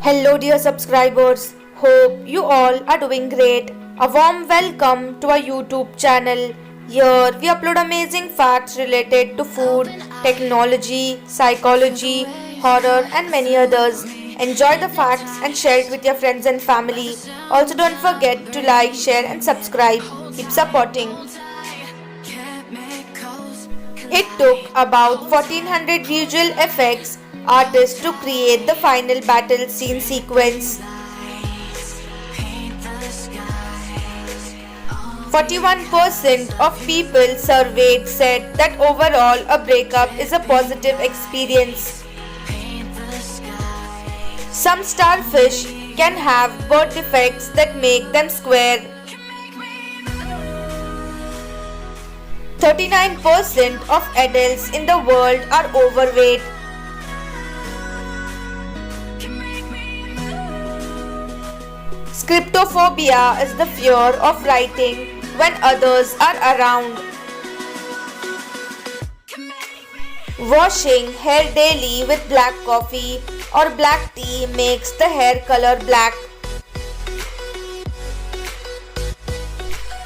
Hello dear subscribers, hope you all are doing great. A warm welcome to our YouTube channel. Here we upload amazing facts related to food, technology, psychology, horror and many others. Enjoy the facts and share it with your friends and family. Also don't forget to like, share and subscribe. Keep supporting. It took about 1400 visual effects artists to create the final battle scene sequence. 41% of people surveyed said that overall a breakup is a positive experience. Some starfish can have birth defects that make them square. 39% of adults in the world are overweight. Scriptophobia is the fear of writing when others are around. Washing hair daily with black coffee or black tea makes the hair color black.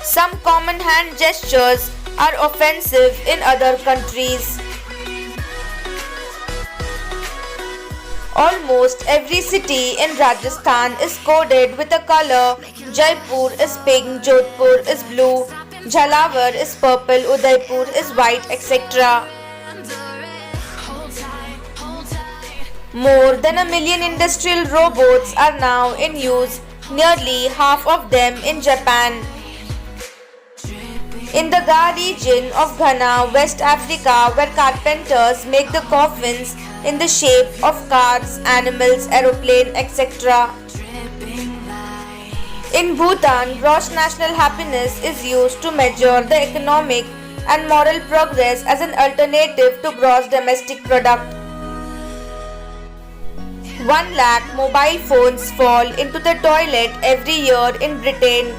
Some common hand gestures are offensive in other countries. Almost every city in Rajasthan is coded with a color. Jaipur is pink, Jodhpur is blue, Jhalawar is purple, Udaipur is white, etc. More than 1 million industrial robots are now in use, nearly half of them in Japan. In the Ga region of Ghana, West Africa, where carpenters make the coffins in the shape of cars, animals, aeroplane, etc. In Bhutan, gross national happiness is used to measure the economic and moral progress as an alternative to gross domestic product. 1 lakh mobile phones fall into the toilet every year in Britain.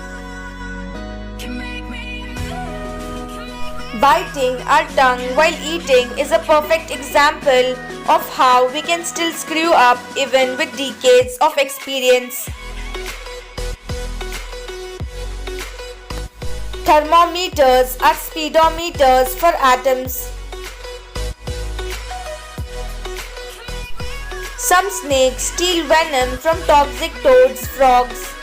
Biting our tongue while eating is a perfect example of how we can still screw up even with decades of experience. Thermometers are speedometers for atoms. Some snakes steal venom from toxic toads, frogs.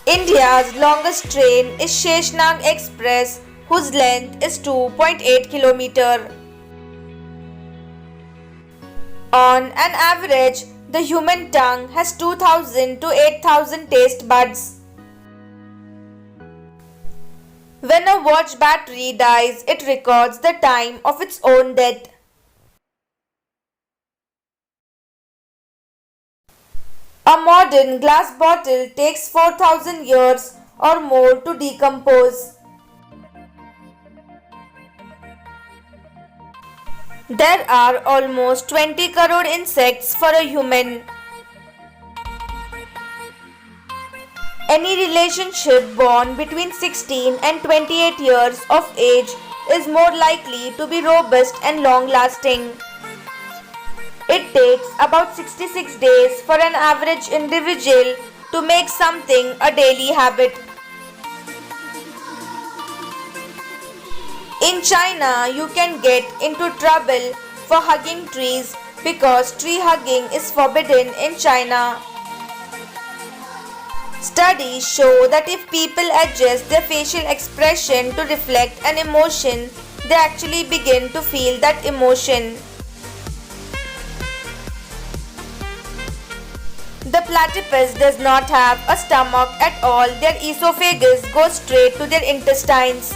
India's longest train is Sheshnag Express, whose length is 2.8 km. On an average, the human tongue has 2000 to 8000 taste buds. When a watch battery dies, it records the time of its own death. A modern glass bottle takes 4000 years or more to decompose. There are almost 20 crore insects for a human. Any relationship born between 16 and 28 years of age is more likely to be robust and long-lasting. It takes about 66 days for an average individual to make something a daily habit. In China, you can get into trouble for hugging trees because tree hugging is forbidden in China. Studies show that if people adjust their facial expression to reflect an emotion, they actually begin to feel that emotion. The platypus does not have a stomach at all. Their esophagus goes straight to their intestines.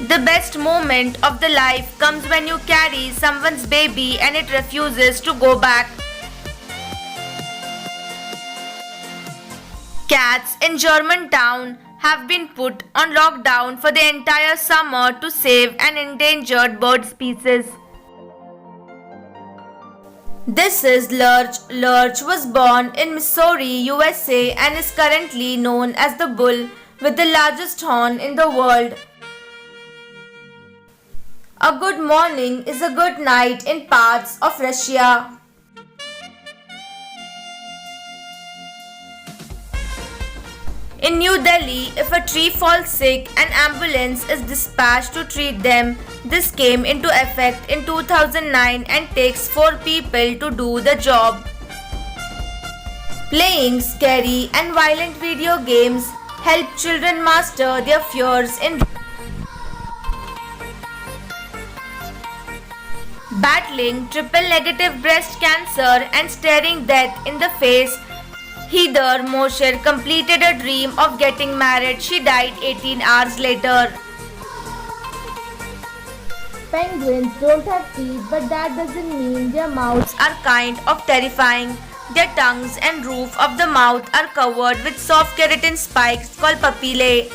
The best moment of the life comes when you carry someone's baby and it refuses to go back. Cats in Germantown have been put on lockdown for the entire summer to save an endangered bird species. This is Lurch. Lurch was born in Missouri, USA and is currently known as the bull with the largest horn in the world. A good morning is a good night in parts of Russia. In New Delhi, if a tree falls sick, an ambulance is dispatched to treat them. This came into effect in 2009 and takes 4 people to do the job. Playing scary and violent video games help children master their fears in battling triple-negative breast cancer and staring death in the face. Heather Mosher completed a dream of getting married. She died 18 hours later. Penguins don't have teeth, but that doesn't mean their mouths are kind of terrifying. Their tongues and roof of the mouth are covered with soft keratin spikes called papillae.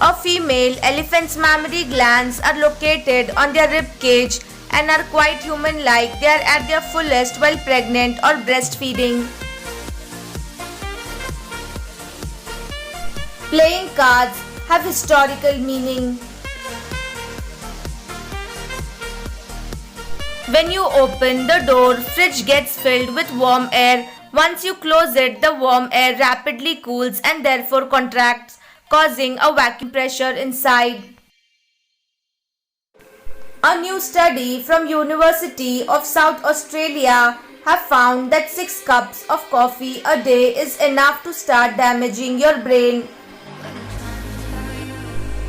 A female elephant's mammary glands are located on their rib cage and are quite human-like. They are at their fullest while pregnant or breastfeeding. Playing cards have historical meaning. When you open the door, fridge gets filled with warm air. Once you close it, the warm air rapidly cools and therefore contracts, causing a vacuum pressure inside. A new study from University of South Australia have found that 6 cups of coffee a day is enough to start damaging your brain.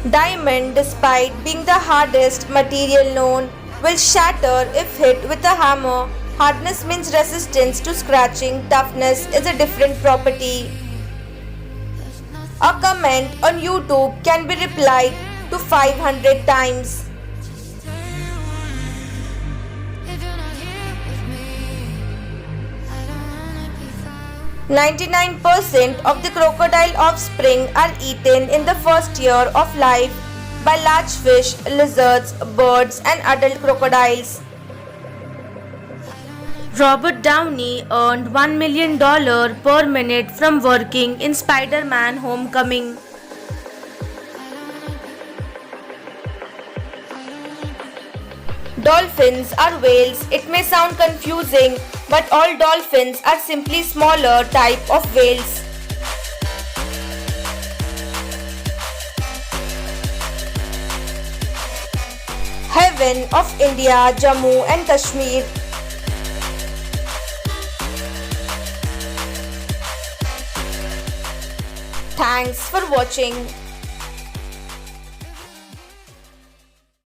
Diamond, despite being the hardest material known, will shatter if hit with a hammer. Hardness means resistance to scratching. Toughness is a different property. A comment on YouTube can be replied to 500 times. 99% of the crocodile offspring are eaten in the first year of life by large fish, lizards, birds, and adult crocodiles. Robert Downey earned $1 million per minute from working in Spider-Man Homecoming. Dolphins are whales. It may sound confusing, but all dolphins are simply smaller type of whales. Heaven of India, Jammu and Kashmir. Thanks for watching.